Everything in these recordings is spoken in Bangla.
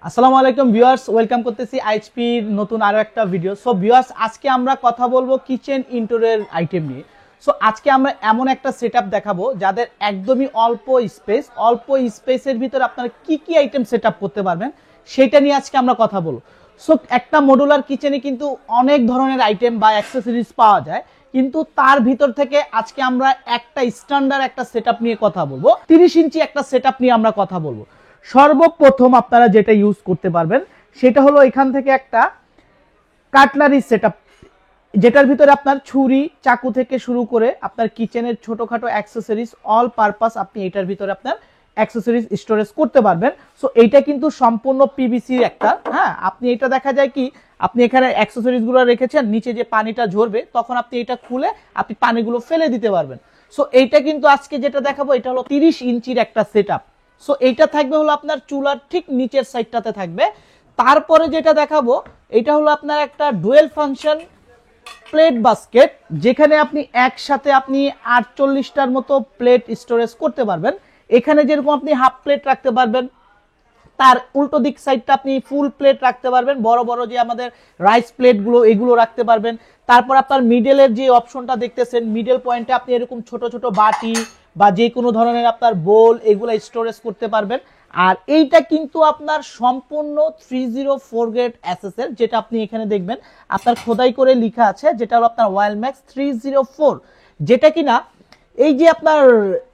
আসসালামু আলাইকুম ভিউয়ার্স, ওয়েলকাম করতেছি আইএইচপির নতুন আরো একটা ভিডিও। সো ভিউয়ার্স, আজকে আমরা কথা বলবো কিচেন ইন্টেরিয়র আইটেম নিয়ে। সো আজকে আমরা এমন একটা সেটআপ দেখাবো যাদের একদমই অল্প স্পেসের ভিতরে আপনারা কি কি আইটেম সেটআপ করতে পারবেন সেটা নিয়ে আজকে আমরা কথা বলবো। সো একটা মডুলার কিচেনে কিন্তু অনেক ধরনের আইটেম বা অ্যাক্সেসরিজ পাওয়া যায়, কিন্তু তার ভিতর থেকে আজকে আমরা একটা স্ট্যান্ডার্ড একটা সেটআপ নিয়ে কথা বলবো। 30 ইঞ্চি একটা সেটআপ নিয়ে আমরা কথা বলবো। সর্বপ্রথম আপনারা যেটা ইউজ করতে পারবেন সেটা হলো এখান থেকে একটা কাটলারি সেটআপ, যেটার ভিতরে আপনার ছুরি চাকু থেকে শুরু করে আপনার কিচেনের ছোটখাটো অ্যাক্সেসরিজ অল পারপাস আপনি এটার ভিতরে আপনার অ্যাক্সেসরিজ স্টোরেজ করতে পারবেন। সো এইটা কিন্তু সম্পূর্ণ পিভিসির একটা, আপনি এটা দেখা যায় কি আপনি এখানে অ্যাক্সেসরিজ গুলো রেখেছেন, নিচে যে পানিটা ঝরবে তখন আপনি এটা খুলে আপনি পানিগুলো ফেলে দিতে পারবেন। সো এইটা কিন্তু আজকে যেটা দেখাবো এটা হলো 30 ইঞ্চির একটা সেটআপ। সো এইটা থাকবে হলো আপনার চুলার ঠিক নিচের সাইডটাতে থাকবে। তারপরে যেটা দেখাবো এটা হলো আপনার একটা ডুয়েল ফাংশন প্লেট বাস্কেট, যেখানে আপনি একসাথে আপনি 48টার মতো প্লেট স্টোরেজ করতে পারবেন। এখানে যেরকম আপনি হাফ প্লেট রাখতে পারবেন, তার উল্টো দিক সাইডটা আপনি ফুল প্লেট রাখতে পারবেন, বড় বড় যে আমাদের রাইস প্লেটগুলো এগুলো রাখতে পারবেন। তারপর আপনার মিডলের যে অপশনটা দেখতেছেন, মিডল পয়েন্টে আপনি এরকম ছোট ছোট বাটি বা যে কোনো ধরনের আপনার বোল এগুলো স্টোরেজ করতে পারবেন। আর এইটা কিন্তু আপনার সম্পূর্ণ 304 গ্রেড এসএসএল, যেটা আপনি এখানে দেখবেন আপনার খোদাই করে লেখা আছে, যেটা হলো আপনার ওয়াইল্ডম্যাক্স 304, যেটা কিনা এই যে আপনার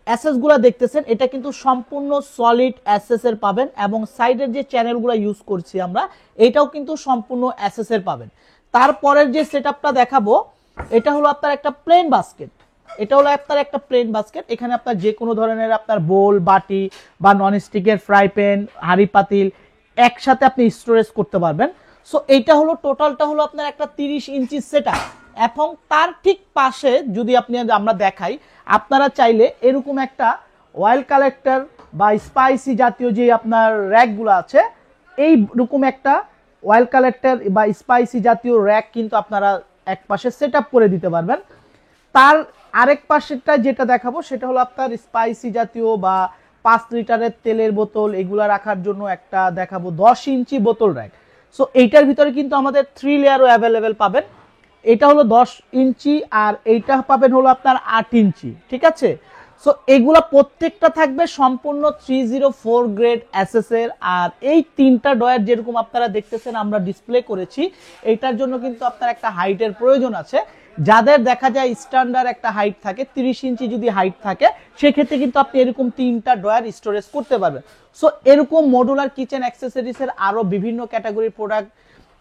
অ্যাসেস গুলা দেখতেছেন এটা কিন্তু সম্পূর্ণ সলিড অ্যাসেস এর পাবেন, এবং সাইডের যে চ্যানেলগুলো ইউজ করছি আমরা এটাও কিন্তু সম্পূর্ণ অ্যাসেস এর পাবেন। তারপরের যে সেটআপটা দেখাবো এটা হলো আপনার একটা প্লেন বাস্কেট। এটা হলো আপনার একটা প্লেন বাস্কেট, এখানে আপনার যে কোনো ধরনের আপনার বোল বাটি বা ননস্টিকের ফ্রাই প্যান হাঁড়ি পাতিল একসাথে আপনি স্টোরেজ করতে পারবেন। সো এইটা হলো টোটালটা হলো আপনার একটা 30 ইঞ্চি সেটআপ। এবং তার ঠিক পাশে যদি আমরা দেখাই, আপনারা চাইলে এরকম একটা অয়েল কালেক্টর বা স্পাইসি জাতীয় যে আপনার র্যাকগুলো আছে, এই রকম একটা অয়েল কালেক্টর বা স্পাইসি জাতীয় র্যাক কিন্তু আপনারা এক পাশে সেটআপ করে দিতে পারবেন। তার আরেক পাশেরটা যেটা দেখাবো সেটা হলো আপনার স্পাইসি জাতীয় বা 5 লিটারের তেলের বোতল এগুলা রাখার জন্য একটা দেখাবো 10 ইঞ্চি বোতল র্যাক। সো এইটার ভিতরে কিন্তু আমাদের 3 লেয়ারও অ্যাভেলেবেল পাবেন। এটা হলো 10 ইঞ্চি আর এইটা পাবেন হলো আপনার 8 ইঞ্চি, ঠিক আছে। সো এগুলা প্রত্যেকটা থাকবে সম্পূর্ণ 304 গ্রেড এসএস এর। আর এই তিনটা ডয়ার যেরকম আপনারা দেখতেছেন আমরা ডিসপ্লে করেছি, এটার জন্য কিন্তু আপনার একটা হাইটের প্রয়োজন আছে। যাদের দেখা যায় স্ট্যান্ডার্ড একটা হাইট থাকে 30 ইঞ্চি যদি হাইট থাকে, সেক্ষেত্রে কিন্তু আপনি এরকম তিনটা ডয়ার স্টোরেজ করতে পারবেন। সো এরকম মডুলার কিচেন অ্যাক্সেসরিজ এর আরো বিভিন্ন ক্যাটাগরির প্রোডাক্ট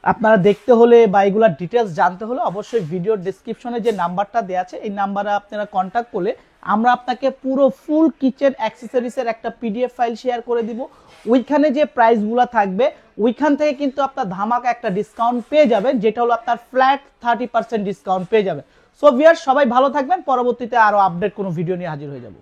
আপনারা দেখতে হলে বা এগুলোর ডিটেলস জানতে হলে অবশ্যই ভিডিওর ডেসক্রিপশনে যে নাম্বারটা দেওয়া আছে এই নাম্বারে আপনারা কন্ট্যাক্ট করলে আমরা আপনাকে পুরো ফুল কিচেন অ্যাক্সেসরিজের একটা পিডিএফ ফাইল শেয়ার করে দিব। ওইখানে যে প্রাইসগুলো থাকবে ওইখান থেকে কিন্তু আপনার ধামাকা একটা ডিসকাউন্ট পেয়ে যাবেন, যেটা হলো আপনার ফ্ল্যাট 30% ডিসকাউন্ট পেয়ে যাবেন। সো ভিউয়ার্স, সবাই ভালো থাকবেন, পরবর্তীতে আরো আপডেট কোনো ভিডিও নিয়ে হাজির হয়ে যাব।